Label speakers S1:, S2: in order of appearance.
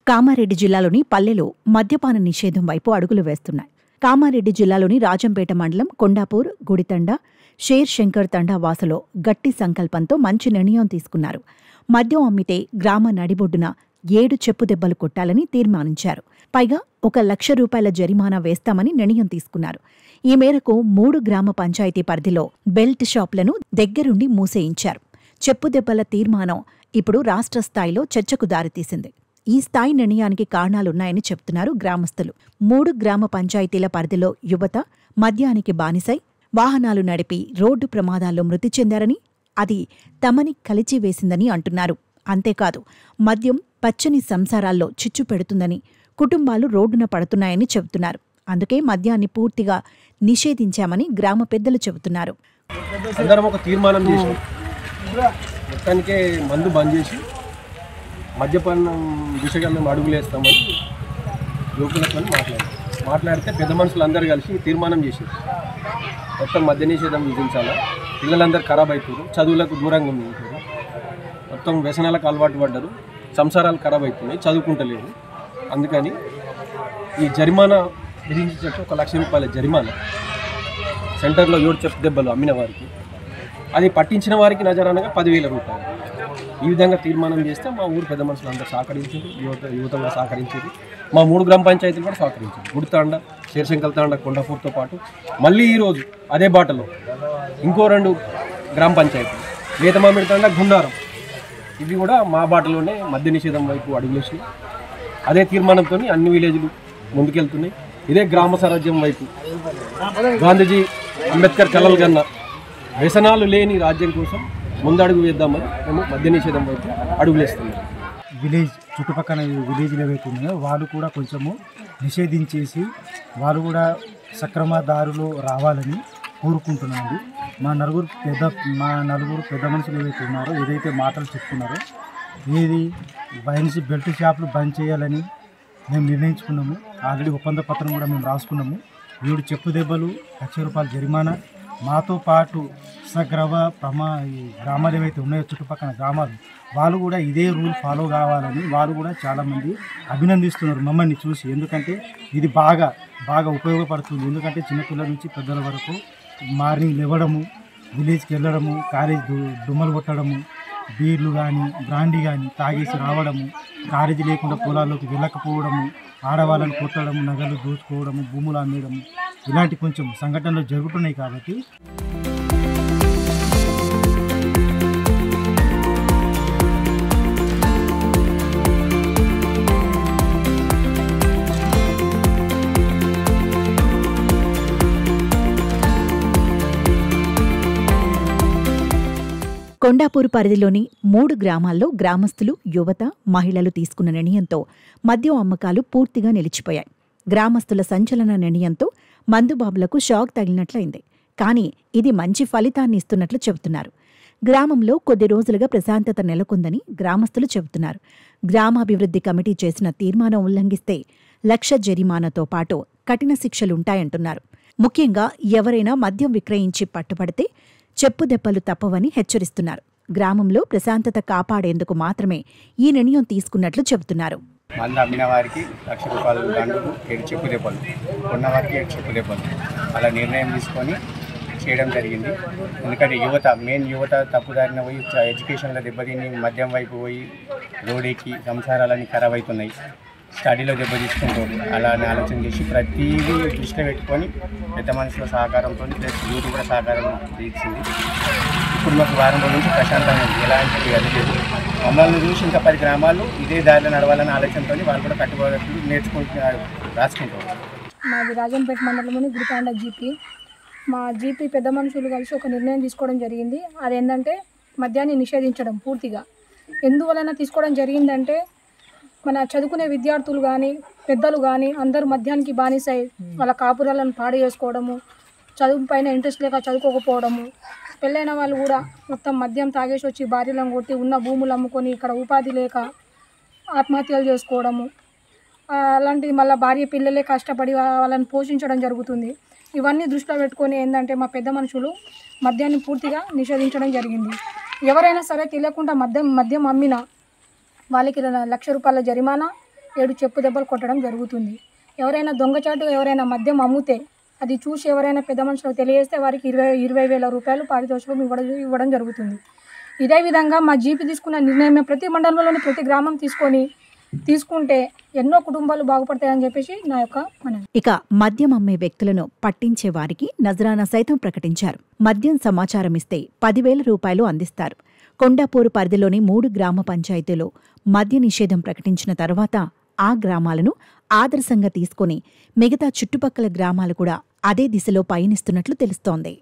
S1: కామారెడ్డి జిల్లాలోని పల్లెలు మద్యపాన నిషేధం వైపు అడుగులు వేస్తున్నాయి. కామారెడ్డి జిల్లాలోని రాజంపేట మండలం కొండాపూర్, గుడితండ, షేర్ శంకర్ తండా వాసులో గట్టి సంకల్పంతో మంచి నిర్ణయం తీసుకున్నారు. మద్యం అమ్మితే గ్రామ నడిబొడ్డున 7 చెప్పుదెబ్బలు కొట్టాలని తీర్మానించారు. పైగా 1 లక్ష రూపాయల జరిమానా వేస్తామని నిర్ణయం తీసుకున్నారు. ఈ మేరకు 3 గ్రామ పంచాయతీ పరిధిలో బెల్ట్ షాపులను దగ్గరుండి మూసేయించారు. చెప్పుదెబ్బల తీర్మానం ఇప్పుడు రాష్ట్ర స్థాయిలో చర్చకు దారితీసింది. ఈ స్థాయి నిర్ణయానికి కారణాలున్నాయని చెప్తున్నారు గ్రామస్తులు. 3 గ్రామ పంచాయతీల పరిధిలో యువత మద్యానికి బానిసై వాహనాలు నడిపి రోడ్డు ప్రమాదాల్లో మృతి చెందారని, అది తమని కలిచివేసిందని అంటున్నారు. అంతేకాదు, మద్యం పచ్చని సంసారాల్లో చిచ్చు పెడుతుందని, కుటుంబాలు రోడ్డున పడుతున్నాయని చెబుతున్నారు. అందుకే మద్యాన్ని పూర్తిగా నిషేధించామని గ్రామ పెద్దలు చెబుతున్నారు.
S2: అందరం ఒక తీర్మానం చేసి మొత్తానికే మందు బంద్ చేసి మద్యపానం దిశగా మేము అడుగులేస్తామని యువకులతో మాట్లాడితే పెద్ద మనుషులు అందరూ కలిసి తీర్మానం చేశారు. మొత్తం మద్య నిషేధం విధించాలా, పిల్లలందరూ ఖరాబ్ అవుతారు, చదువులకు దూరంగా ఉంటారు, మొత్తం వ్యసనాలకు అలవాటు పడ్డారు, సంసారాలు ఖరాబ్ అవుతున్నాయి, చదువుకుంటలేరు. అందుకని ఈ జరిమానా విధించేటట్టు 1 లక్ష రూపాయల జరిమానా, సెంటర్లో 7 చెప్పుదెబ్బలు అమ్మిన వారికి, అది పట్టించిన వారికి నజరానగా 10,000 రూపాయలు. ఈ విధంగా తీర్మానం చేస్తే మా ఊరు పెద్ద మనుషులు అందరూ సహకరించారు, యువత కూడా సహకరించారు, మా 3 గ్రామ పంచాయతీలు కూడా సహకరించారు. గుడితాండ, షేర్శంకల్ తాండ, కొండాపూర్తో పాటు మళ్ళీ ఈరోజు అదే బాటలో ఇంకో 2 గ్రామ పంచాయతీలు, లేతమామిడి తాండ, గుండారం, ఇవి కూడా మా బాటలోనే మద్య నిషేధం వైపు అడుగులేసినాయి. అదే తీర్మానంతో అన్ని విలేజ్లు ముందుకెళ్తున్నాయి. ఇదే గ్రామ స్వరాజ్యం వైపు గాంధీజీ, అంబేద్కర్ కలలు కన్నా వ్యసనాలు లేని రాజ్యం కోసం ముందడుగు వేద్దామని మేము మద్య నిషేధం వైపు అడుగులేస్తున్నాం.
S3: విలేజ్ చుట్టుపక్కల విలేజ్లు ఏవైతే ఉన్నాయో వాళ్ళు కూడా కొంచెము నిషేధించేసి వాళ్ళు కూడా సక్రమ దారిలో రావాలని కోరుకుంటున్నాను. మా నలుగురు పెద్ద మనుషులు ఏవైతే ఉన్నారో ఏదైతే మాటలు చెప్తున్నారో, ఏది వైన్స్ బెల్ట్ షాపులు బంద్ చేయాలని మేము నిర్ణయించుకున్నాము. ఆల్రెడీ ఒప్పంద పత్రం కూడా మేము రాసుకున్నాము. 7 చెప్పుదెబ్బలు, 1 లక్ష రూపాయల జరిమానా, మాతో పాటు ఈ గ్రామాలు ఏవైతే ఉన్నాయో చుట్టుపక్కల గ్రామాలు వాళ్ళు కూడా ఇదే రూల్ ఫాలో కావాలని వాళ్ళు కూడా చాలామంది అభినందిస్తున్నారు మమ్మల్ని చూసి. ఎందుకంటే ఇది బాగా ఉపయోగపడుతుంది. ఎందుకంటే చిన్నపిల్లల నుంచి పెద్దల వరకు మార్నింగ్ లేవడము, విలేజ్కి వెళ్ళడము, కాలేజ్ దుమ్మలు కొట్టడము, బీర్లు కానీ బ్రాండీ కానీ తాగేసి రావడము, కాలేజీ లేకుండా పొలాల్లోకి వెళ్ళకపోవడము, ఆడవాళ్ళని కొట్టడము, నగలు దోచుకోవడము, భూములు అమ్మేయడము, ఇలాంటి కొంచెం సంఘటనలు జరుగుతున్నాయి. కాబట్టి
S1: కొండాపూర్ పరిధిలోని 3 గ్రామాల్లో గ్రామస్తులు, యువత, మహిళలు తీసుకున్న నిర్ణయంతో మద్యం అమ్మకాలు పూర్తిగా నిలిచిపోయాయి. గ్రామస్తుల సంచలన నిర్ణయంతో మందుబాబులకు షాక్ తగిలినట్లయింది. కానీ ఇది మంచి ఫలితాన్ని ఇస్తున్నట్లు చెబుతున్నారు. గ్రామంలో కొద్ది రోజులుగా ప్రశాంతత నెలకొందని గ్రామస్తులు చెబుతున్నారు. గ్రామాభివృద్ధి కమిటీ చేసిన తీర్మానం ఉల్లంఘిస్తే 1 లక్ష జరిమానాతో పాటు కఠిన శిక్షలుంటాయంటున్నారు. ముఖ్యంగా ఎవరైనా మద్యం విక్రయించి పట్టుబడితే చెప్పుదెబ్బలు తప్పవని హెచ్చరిస్తున్నారు. గ్రామంలో ప్రశాంతత కాపాడేందుకు మాత్రమే ఈ నిర్ణయం తీసుకున్నట్లు చెబుతున్నారు.
S4: మందు అమ్మిన వారికి 1 లక్ష రూపాయలు దండుకు, 7 చెప్పుదెబ్బలు, కొన్న వారికి 7 చెప్పుదెబ్బలు, అలా నిర్ణయం తీసుకొని చేయడం జరిగింది. ఎందుకంటే యువత తప్పుదారిన పోయి ఎడ్యుకేషన్లో దెబ్బతిని మద్యం వైపు పోయి రోడ్డెక్కి సంసారాలన్నీ ఖరాబ్ అవుతున్నాయి, స్టడీలో దెబ్బ తీసుకుంటారు. అలా ఆలోచన చేసి ప్రతిదీ దృష్టిలో పెట్టుకొని పెద్ద మనుషుల సహకారంతో ప్లస్ యూత్ కూడా సహకారం తీర్చింది. ఇప్పుడు మాకు వారం రోజుల నుంచి ప్రశాంతంగా ఉంది. ఎలాంటి అది లేదు. మమ్మల్ని చూసి ఇంకా 10 గ్రామాలు ఇదే దారిలో నడవాలనే ఆలోచనతో వాళ్ళు కూడా కట్టుబడులు నేర్చుకుంటున్నారు, రాసుకుంటారు.
S5: మాది రాజంపేట మండలంలోని గుడితాండ జీపీ. మా జీపీ పెద్ద మనుషులు కలిసి ఒక నిర్ణయం తీసుకోవడం జరిగింది. అదేంటంటే మద్యాన్ని నిషేధించడం పూర్తిగా. ఎందువలన తీసుకోవడం జరిగిందంటే మన చదువుకునే విద్యార్థులు కానీ పెద్దలు కానీ అందరూ మద్యానికి బానిసై వాళ్ళ కాపురాలను పాడు చేసుకోవడము, చదువు పైన ఇంట్రెస్ట్ లేక చదువుకోకపోవడము, పెళ్ళైన వాళ్ళు కూడా మొత్తం మద్యం తాగేసి వచ్చి భార్యలను కొట్టి ఉన్న భూములు అమ్ముకొని ఇక్కడ ఉపాధి లేక ఆత్మహత్యలు చేసుకోవడము, అలాంటిది మళ్ళీ భార్య పిల్లలే కష్టపడి వాళ్ళని పోషించడం జరుగుతుంది. ఇవన్నీ దృష్టిలో పెట్టుకొని ఏంటంటే మా పెద్ద మనుషులు మద్యాన్ని పూర్తిగా నిషేధించడం జరిగింది. ఎవరైనా సరే తెలియకుండా మద్యం అమ్మినా వాళ్ళకి 1 లక్ష రూపాయల జరిమానా, 7 చెప్పు దెబ్బలు కొట్టడం జరుగుతుంది. ఎవరైనా దొంగచాటు ఎవరైనా మద్యం అమ్మితే అది చూసి ఎవరైనా పెద్ద మనుషులకు తెలియజేస్తే వారికి 20,000 రూపాయలు పారితోషికం ఇవ్వడం జరుగుతుంది. ఇదే విధంగా మా జీపీ తీసుకున్న నిర్ణయమే ప్రతి మండలంలోని ప్రతి గ్రామం తీసుకుంటే ఎన్నో కుటుంబాలు బాగుపడతాయని చెప్పేసి నా యొక్క మనవి.
S1: ఇక మద్యం అమ్మే వ్యక్తులను పట్టించే వారికి నజరానా సైతం ప్రకటించారు. మద్యం సమాచారం ఇస్తే 10,000 రూపాయలు అందిస్తారు. కొండాపూర్ పరిధిలోని 3 గ్రామ పంచాయతీలో మద్య నిషేధం ప్రకటించిన తర్వాత ఆ గ్రామాలను ఆదర్శంగా తీసుకుని మిగతా చుట్టుపక్కల గ్రామాలు కూడా అదే దిశలో పయనిస్తున్నట్లు తెలుస్తోంది.